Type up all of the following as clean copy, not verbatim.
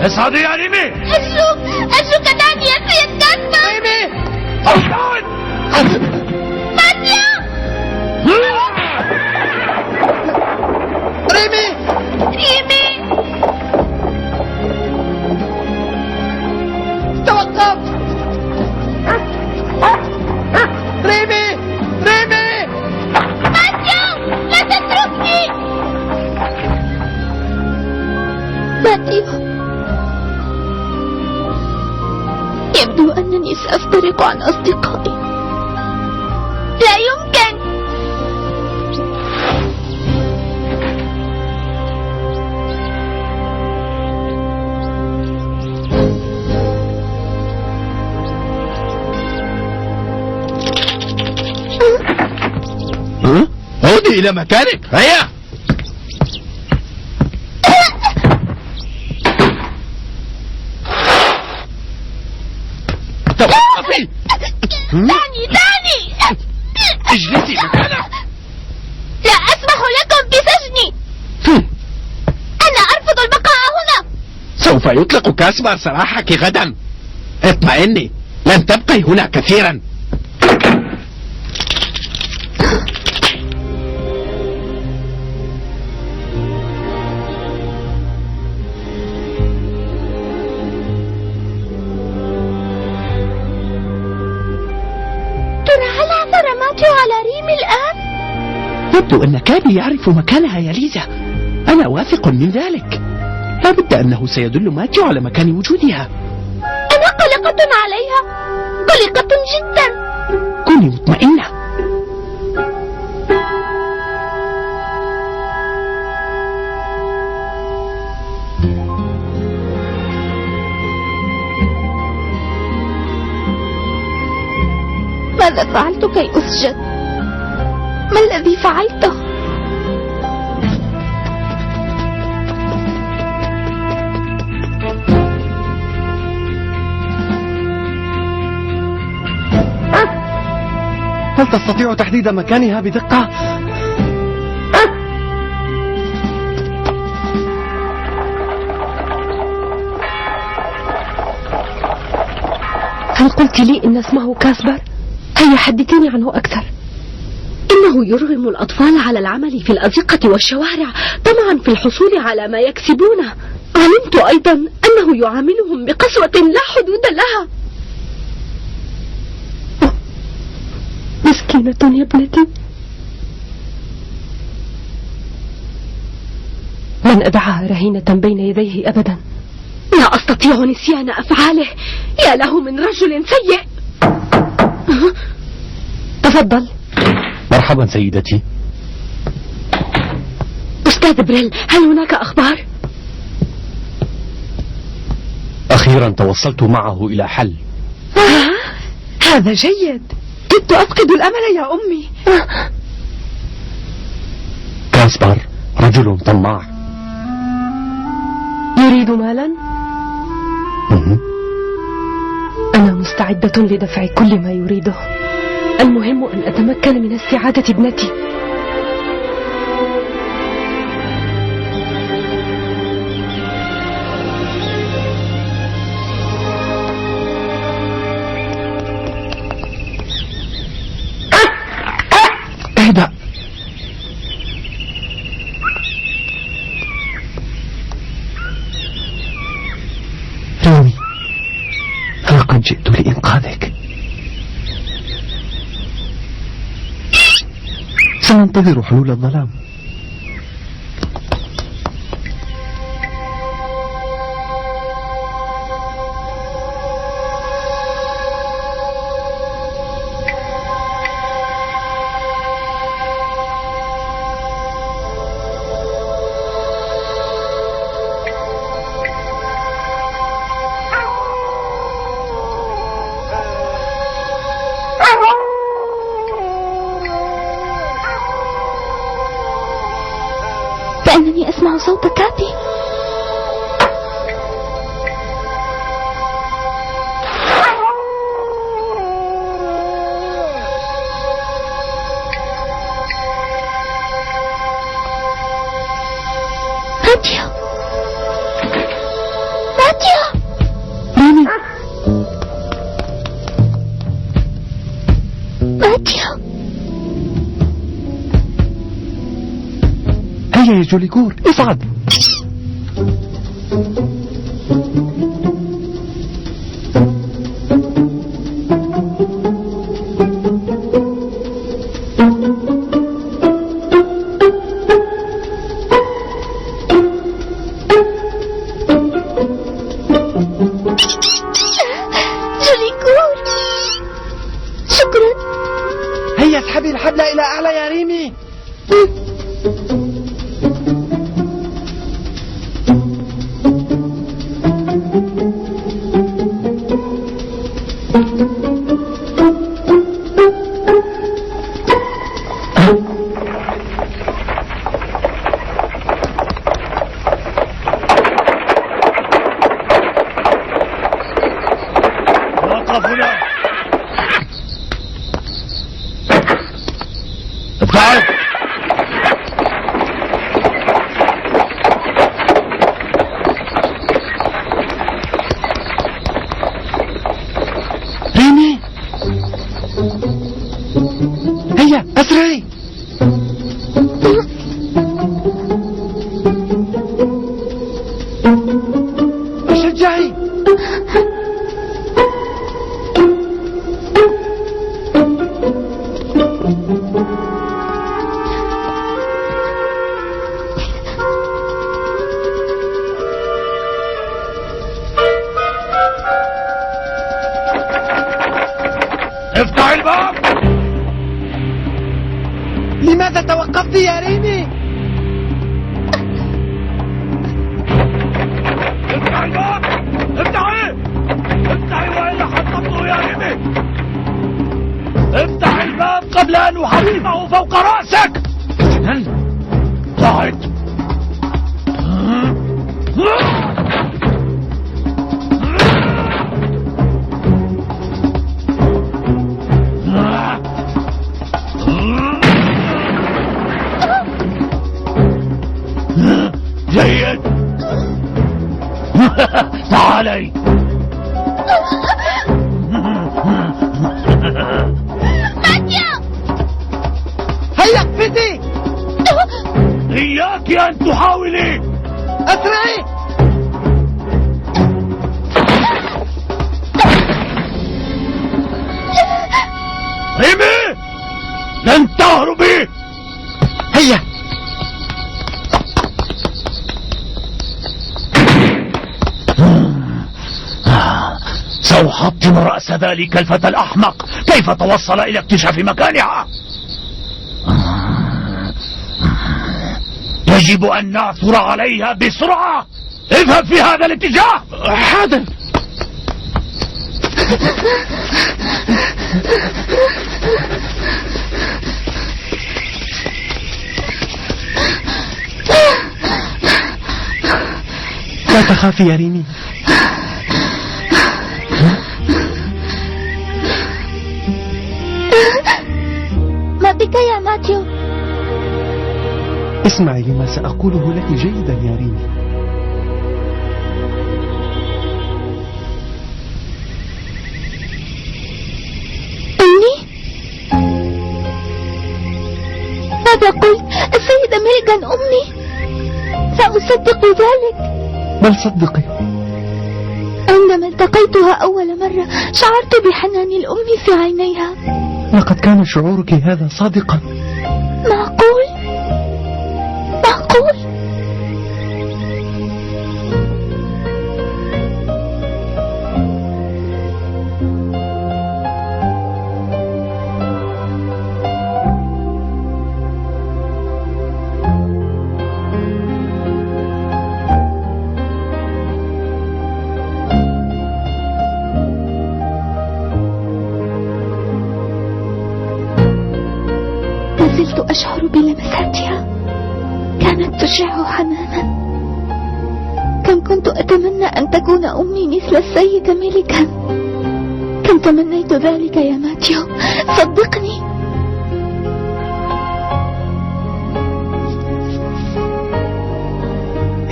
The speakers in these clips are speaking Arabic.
اصعدي يا ريمي. أرجوك دعني يا سيد كاسبر. ريمي اصعد. ماتيو. ريمي توقف. ريمي ماتيو لا تتركني. ماتيو، يبدو أنني سأفترق عن أصدقائي. لا يمكن. عودي إلى مكانك. هيا. توقفي. دعني. اجلسي مكانك. لا أسمح لكم بسجني. أنا أرفض البقاء هنا. سوف يطلق كاسبر سراحك غدا. اطمئني، لن تبقي هنا كثيرا. ترى هل عثر ماتيو على ريمي الآن؟ يبدو أن كابي يعرف مكانها يا ليزا. أنا واثق من ذلك. لا بد أنه سيدل ماتيو على مكان وجودها. أنا قلقة عليها، قلقة جدا. كوني مطمئنة. ماذا فعلت كي أسجد؟ ما الذي فعلته؟ هل تستطيع تحديد مكانها بدقة؟ هل قلت لي إن اسمه كاسبر؟ هيا حدثيني عنه أكثر. إنه يرغم الأطفال على العمل في الأزقة والشوارع طمعا في الحصول على ما يكسبونه. علمت أيضا أنه يعاملهم بقسوة لا حدود لها. مسكينة يا ابنتي. لن أدعها رهينة بين يديه أبدا. لا أستطيع نسيان أفعاله. يا له من رجل سيء. تفضل. مرحبا سيدتي. أستاذ بريل، هل هناك أخبار؟ أخيرا توصلت معه إلى حل. هذا جيد. كدت أفقد الأمل يا أمي. كاسبر رجل طماع. يريد مالا؟ أنا مستعدة لدفع كل ما يريده. المهم أن أتمكن من استعادة ابنتي. اهدأ. ريمي، أنا قد جئت لإنقاذك. سننتظر حلول الظلام. هيا يا جوليكور، اصعد. جوليكور، شكرا. هيا اسحبي الحبل إلى أعلى يا ريمي. وقف هنا. ابتعد. ريمي، هيا أسرعي. شجعي. افتح الباب. لماذا توقفت يا ريمي؟ افتح الباب. افتحي. افتحي والا حطمته يا ريمي. افتح الباب قبل ان احطمه فوق راسك. ابتعد. جيد. تعالي. هيا اقفزي. إياك أن تحاولي. أسرعي. ريمي، لن تهربي. هيا. سأحطم رأس ذلك الفتى الأحمق. كيف توصل إلى اكتشاف مكانها؟ يجب أن نعثر عليها بسرعة. اذهب في هذا الاتجاه. حاضر. لا تخافي يا ريمي. ما بك يا ماتيو؟ اسمعي لما سأقوله لك جيدا يا ريمي. إني؟ ماذا قلت؟ السيدة ميلغان أمي. سأصدق ذلك. بل صدقي، عندما التقيتها أول مرة شعرت بحنان الأم في عينيها. لقد كان شعورك هذا صادقا. معقول؟ معقول؟ زلت أشعر بلمساتها، كانت تشع حنانا. كم كنت أتمنى أن تكون أمي مثل السيدة ميلغان. كم تمنيت ذلك يا ماتيو، صدقني.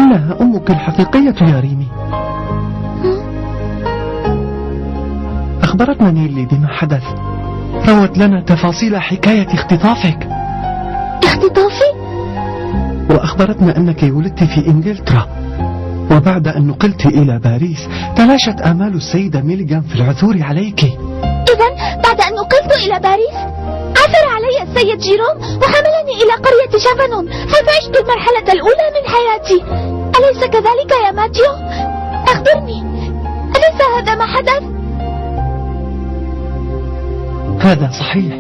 إنها أمك الحقيقية يا ريمي. أخبرتنا نيلي بما حدث. روت لنا تفاصيل حكاية اختطافك. اختطافي؟ وأخبرتنا أنك ولدت في إنجلترا، وبعد أن نقلت إلى باريس تلاشت آمال السيدة ميليغان في العثور عليك. إذن بعد أن نقلت إلى باريس عثر علي السيد جيروم وحملني إلى قرية شافانون، حيث عشت المرحلة الأولى من حياتي. أليس كذلك يا ماتيو؟ أخبرني، أليس هذا ما حدث؟ هذا صحيح،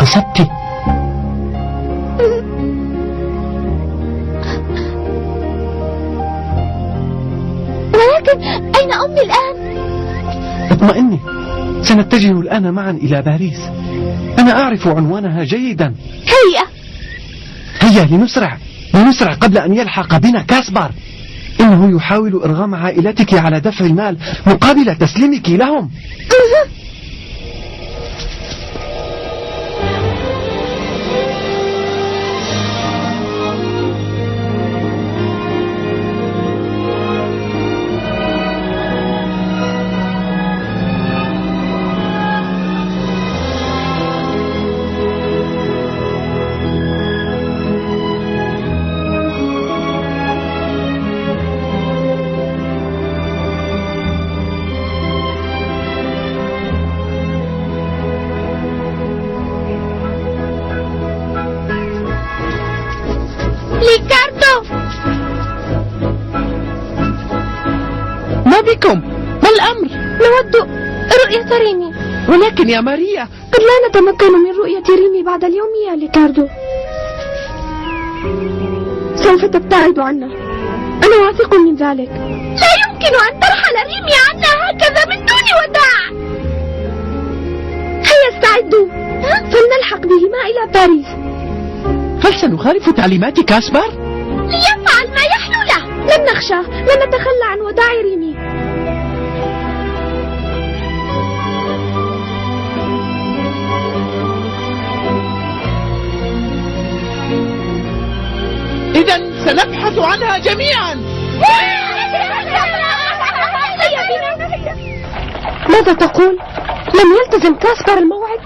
أصبت. ولكن أين أمي الآن؟ اطمئني، سنتجه الآن معا إلى باريس. أنا أعرف عنوانها جيدا. هيا لنسرع قبل أن يلحق بنا كاسبر. إنه يحاول إرغام عائلتك على دفع المال مقابل تسليمك لهم. ما بكم؟ ما الأمر؟ نود رؤية ريمي. ولكن يا ماريا قد لا نتمكن من رؤية ريمي بعد اليوم يا ليكاردو. سوف تبتعد عنا، أنا واثق من ذلك. لا يمكن أن ترحل ريمي عنا هكذا من دون وداع. هيا استعدوا فلنلحق بهما إلى باريس. هل سنخالف تعليمات كاسبر؟ ليفعل ما يحلو له. لن نخشى، لن نتخلى عن وداع ريمي. إذن سنبحث عنها جميعا. ماذا تقول؟ لم يلتزم كاسبر الموعد؟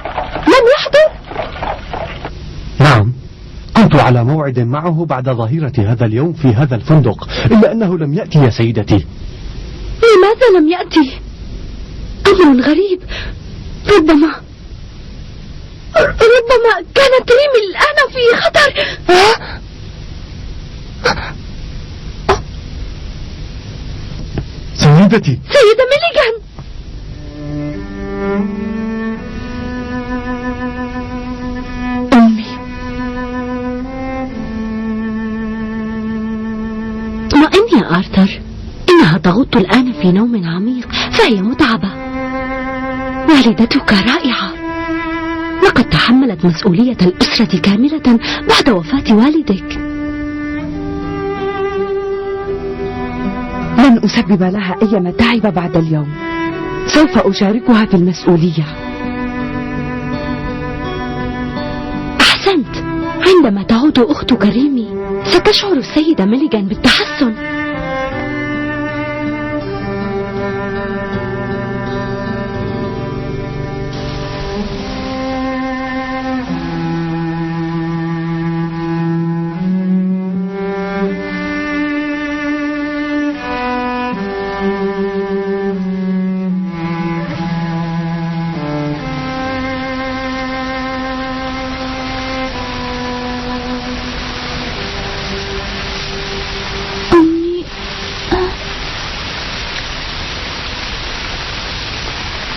لم يحضر؟ نعم، كنت على موعد معه بعد ظهيرة هذا اليوم في هذا الفندق، إلا أنه لم يأتي يا سيدتي. لماذا لم يأتي؟ أمر غريب. ربما كانت ريمي الآن في خطر. سيدتي، سيدة ميليغان. أمي، اطمئن يا آرثر، إنها تغط الآن في نوم عميق، فهي متعبة. والدتك رائعة، لقد تحملت مسؤولية الأسرة كاملة بعد وفاة والدك. لن أسبب لها أي متاعب بعد اليوم، سوف أشاركها في المسؤولية. أحسنت، عندما تعود أختك ريمي ستشعر السيدة ميليغان بالتحسن.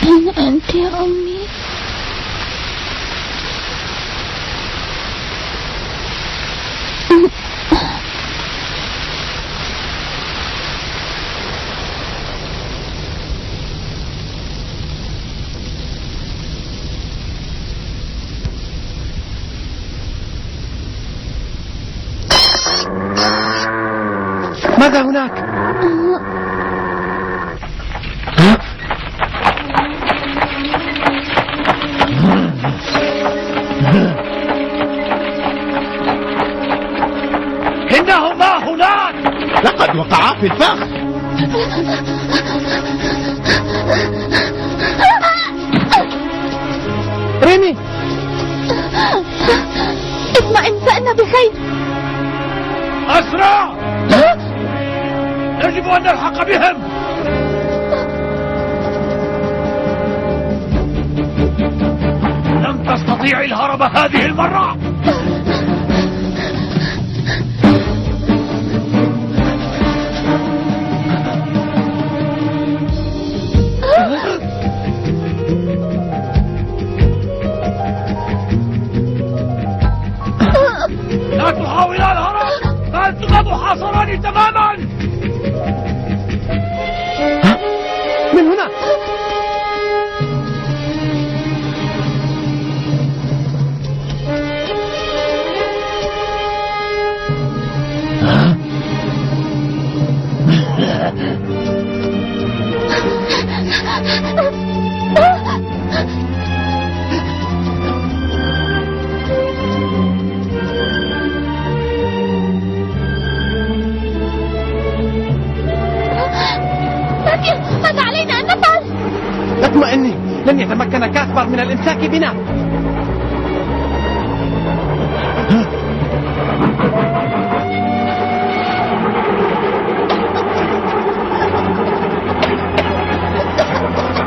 أين أنت يا أمي؟ ماذا هناك؟ إنهما هناك. لقد وقعا في الفخ. ريمي، اطمئن، فأنا بخير. أسرع! يجب أن نلحق بهم! لم تستطيع الهرب هذه المرة! لا تحاولا الهرب، فأنتما محاصران تماما. من هنا. ماذا علينا أن نفعل؟ اطمئني، لن يتمكن كاسبر من الإمساك بنا.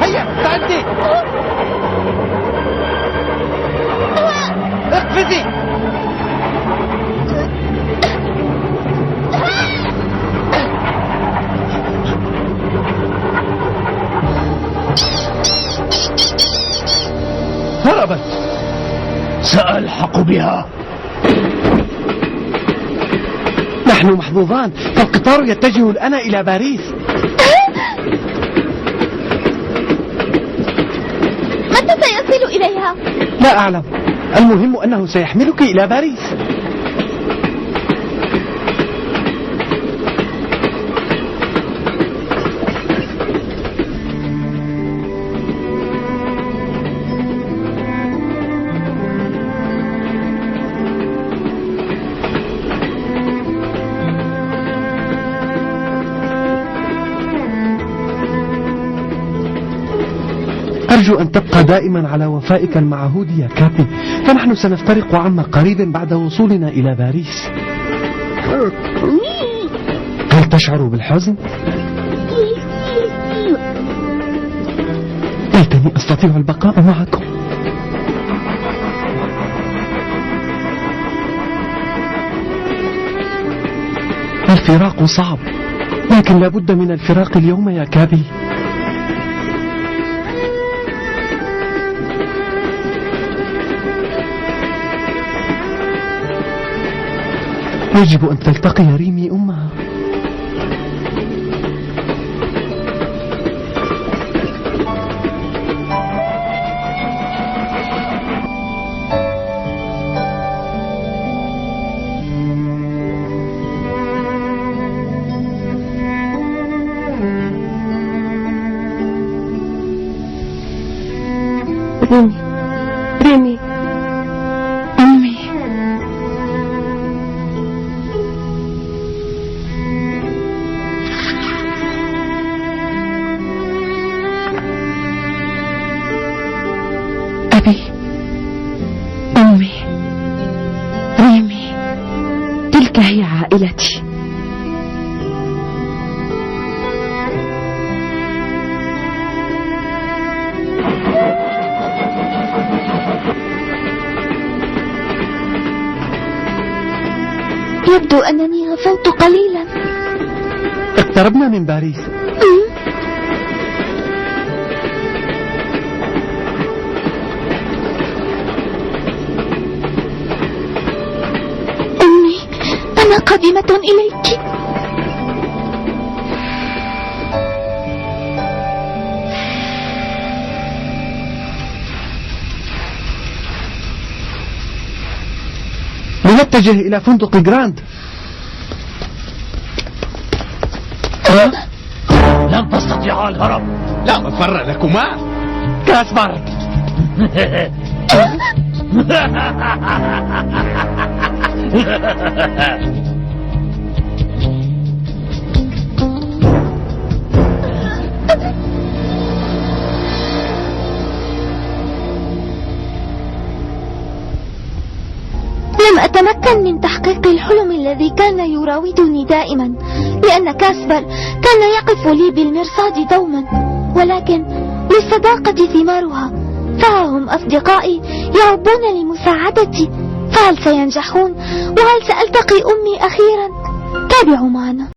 هيا استعدي، اقفزي. هربت. سألحق بها. نحن محظوظان، فالقطار يتجه الآن إلى باريس. متى سيصل إليها؟ لا أعلم، المهم أنه سيحملك إلى باريس. أرجو أن تبقى دائما على وفائك المعهود يا كابي، فنحن سنفترق عما قريب بعد وصولنا إلى باريس. هل تشعر بالحزن؟ ليتني أستطيع البقاء معكم. الفراق صعب، لكن لابد من الفراق اليوم يا كابي. يجب أن تلتقي ريمي أمها. ريمي أمي. أبي، أمي، ريمي، تلك هي عائلتي. يبدو أنني غفلت قليلا. اقتربنا من باريس. أمي، أنا قادمة إليك. لنتجه إلى فندق جراند. لن تستطيعا الهرب. لا مفر لكما. كاسبر. لن لم أتمكن من تحقيق الحلم الذي كان يراودني دائما، لأن كاسبر كان يقف لي بالمرصاد دوما، ولكن للصداقة ثمارها، فها هم أصدقائي يعبون لمساعدتي، فهل سينجحون؟ وهل سألتقي أمي أخيرا؟ تابعوا معنا.